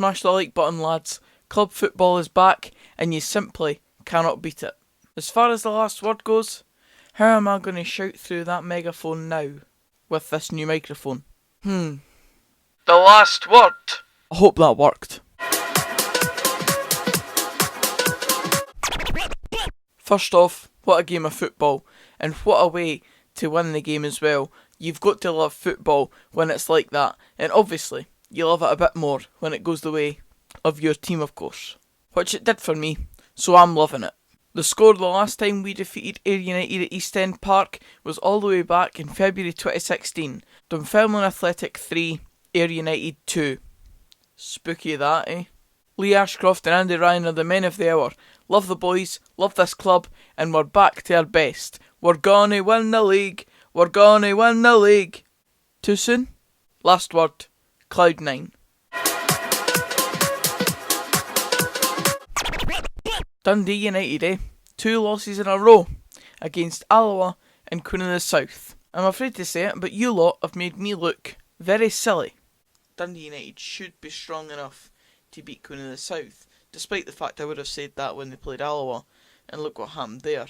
smash the like button, lads. Club football is back, and you simply cannot beat it. As far as the last word goes, how am I going to shout through that megaphone now, with this new microphone? The last word. I hope that worked. First off, what a game of football, and what a way to win the game as well. You've got to love football when it's like that, and obviously, you love it a bit more when it goes the way of your team, of course. Which it did for me, so I'm loving it. The score the last time we defeated Ayr United at East End Park was all the way back in February 2016. Dunfermline Athletic 3, Ayr United 2. Spooky that, eh? Lee Ashcroft and Andy Ryan are the men of the hour. Love the boys, love this club, and we're back to our best. We're gonna win the league, we're gonna win the league. Too soon? Last word, Cloud9. Dundee United, eh? 2 losses in a row against Alloa and Queen of the South. I'm afraid to say it, but you lot have made me look very silly. Dundee United should be strong enough to beat Queen of the South, despite the fact I would have said that when they played Alloa, and look what happened there.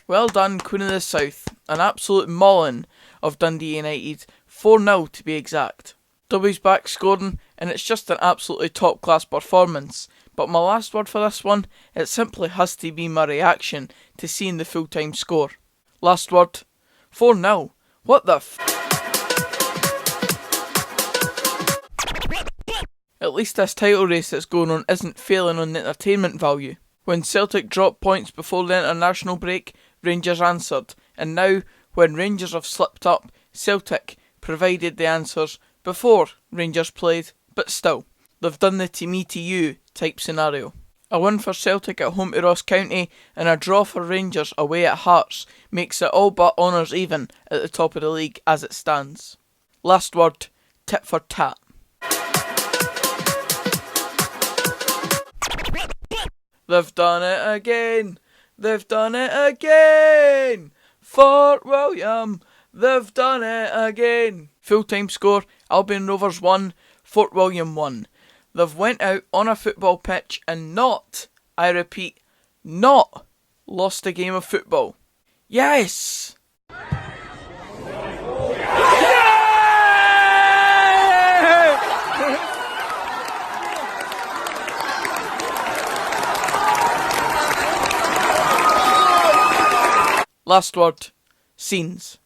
Well done, Queen of the South. An absolute mauling of Dundee United, 4-0 to be exact. W's back scoring, and it's just an absolutely top-class performance. But my last word for this one, it simply has to be my reaction to seeing the full-time score. Last word, 4-0. What the At least this title race that's going on isn't failing on the entertainment value. When Celtic dropped points before the international break, Rangers answered. And now, when Rangers have slipped up, Celtic provided the answers before Rangers played. But still, they've done the to me to you type scenario. A win for Celtic at home to Ross County and a draw for Rangers away at Hearts makes it all but honours even at the top of the league as it stands. Last word, tit for tat. They've done it again. They've done it again. Fort William. They've done it again. Full-time score, Albion Rovers 1, Fort William 1. They've went out on a football pitch and not, I repeat, not lost a game of football. Yes! Last word, scenes.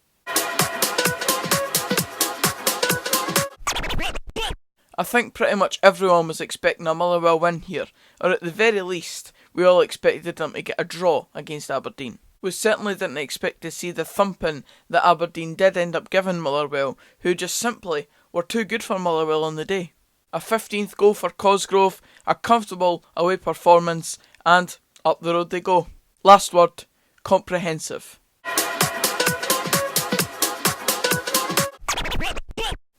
I think pretty much everyone was expecting a Motherwell win here, or at the very least, we all expected them to get a draw against Aberdeen. We certainly didn't expect to see the thumping that Aberdeen did end up giving Motherwell, who just simply were too good for Motherwell on the day. A 15th goal for Cosgrove, a comfortable away performance, and up the road they go. Last word, comprehensive.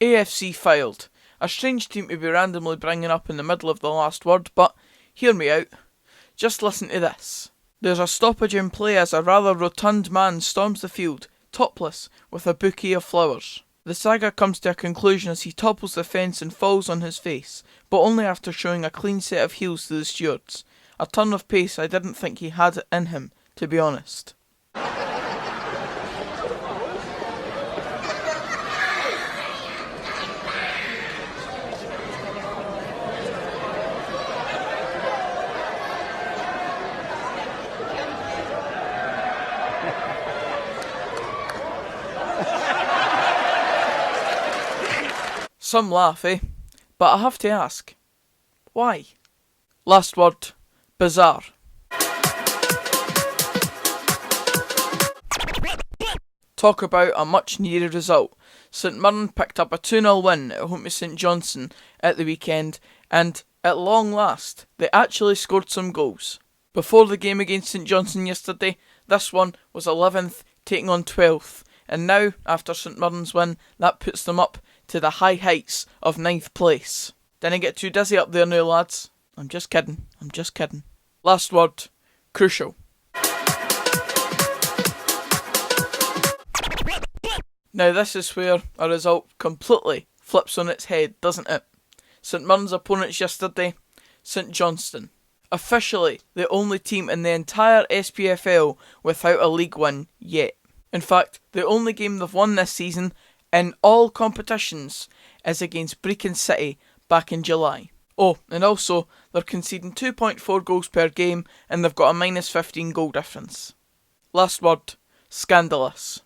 AFC Fylde. A strange team to be randomly bringing up in the middle of the last word, but hear me out. Just listen to this. There's a stoppage in play as a rather rotund man storms the field, topless, with a bouquet of flowers. The saga comes to a conclusion as he topples the fence and falls on his face, but only after showing a clean set of heels to the stewards. A turn of pace I didn't think he had it in him, to be honest. Some laugh, eh? But I have to ask, why? Last word, bizarre. Talk about a much needed result. St Mirren picked up a 2-0 win at home to St Johnstone at the weekend, and at long last, they actually scored some goals. Before the game against St Johnstone yesterday, this one was 11th, taking on 12th, and now, after St Mirren's win, that puts them up to the high heights of 9th place. Didn't get too dizzy up there now, lads. I'm just kidding. Last word, crucial. Now this is where a result completely flips on its head, doesn't it? St Mirren's opponents yesterday, St Johnstone. Officially the only team in the entire SPFL without a league win yet. In fact, the only game they've won this season in all competitions is against Brecon City back in July. Oh, and also, they're conceding 2.4 goals per game and they've got a minus 15 goal difference. Last word, scandalous.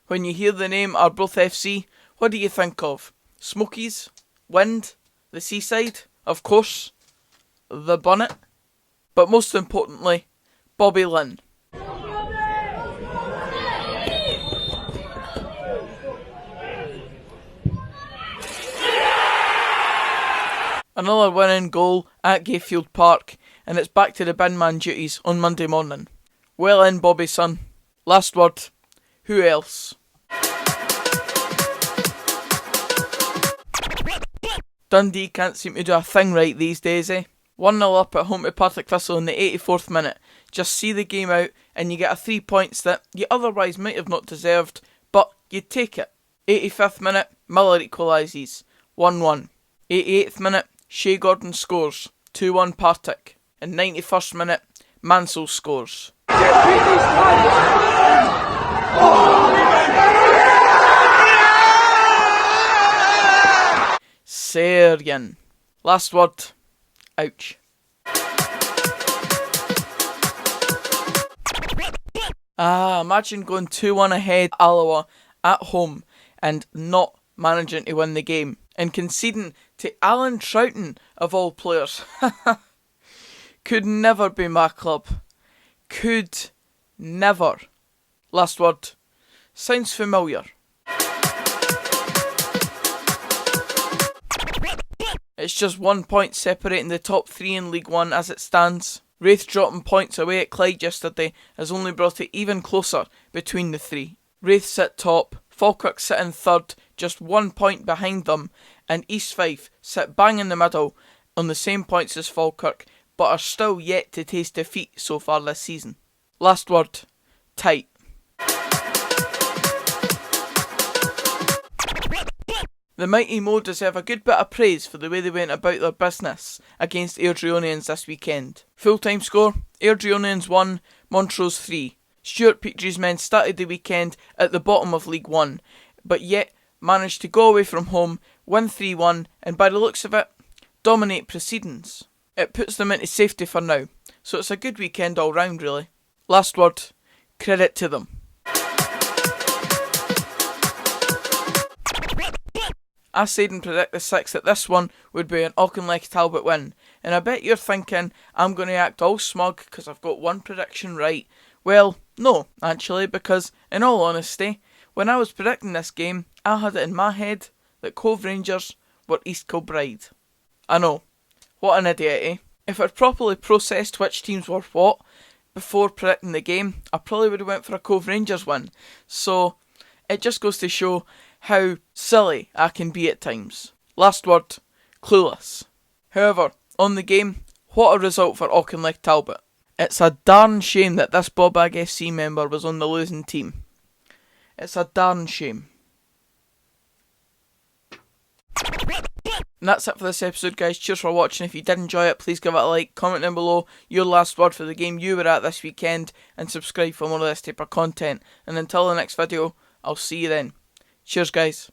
When you hear the name Arbroath FC, what do you think of? Smokies? Wind? The seaside? Of course. The bonnet? But most importantly, Bobby Lynn. Another winning goal at Gayfield Park, and it's back to the bin man duties on Monday morning. Well in, Bobby son. Last word, who else? Dundee can't seem to do a thing right these days, eh? 1-0 up at home to Partick Thistle in the 84th minute. Just see the game out and you get a 3 points that you otherwise might have not deserved, but you take it. 85th minute, Miller equalises, 1-1. 88th minute, Shea Gordon scores, 2-1 Partick. And 91st minute, Mansell scores. Sergen. Last word. Ouch. Imagine going 2-1 ahead Alloa at home and not managing to win the game and conceding to Alan Troughton of all players. Could never be my club. Could never. Last word. Sounds familiar. It's just 1 point separating the top 3 in League One as it stands. Raith dropping points away at Clyde yesterday has only brought it even closer between the 3. Raith sit top, Falkirk sit in third, just 1 point behind them, and East Fife sit bang in the middle on the same points as Falkirk, but are still yet to taste defeat so far this season. Last word, tight. The Mighty Mo deserve a good bit of praise for the way they went about their business against Airdrieonians this weekend. Full-time score, Airdrieonians 1, Montrose 3. Stuart Petrie's men started the weekend at the bottom of League 1, but yet managed to go away from home, win 3-1, and by the looks of it, dominate proceedings. It puts them into safety for now, so it's a good weekend all round really. Last word, credit to them. I said and predict the 6 that this one would be an Auchinleck Talbot win, and I bet you're thinking I'm going to act all smug because I've got one prediction right. Well, no, actually, because in all honesty, when I was predicting this game, I had it in my head that Cove Rangers were East Kilbride. I know, what an idiot, eh? If I'd properly processed which teams were what before predicting the game, I probably would have went for a Cove Rangers win. So, it just goes to show how silly I can be at times. Last word, clueless. However, on the game, what a result for Auchinleck Talbot. It's a darn shame that this Bobag FC member was on the losing team. It's a darn shame. And that's it for this episode, guys. Cheers for watching. If you did enjoy it, please give it a like, comment down below your last word for the game you were at this weekend, and subscribe for more of this type of content. And until the next video, I'll see you then. Cheers, guys.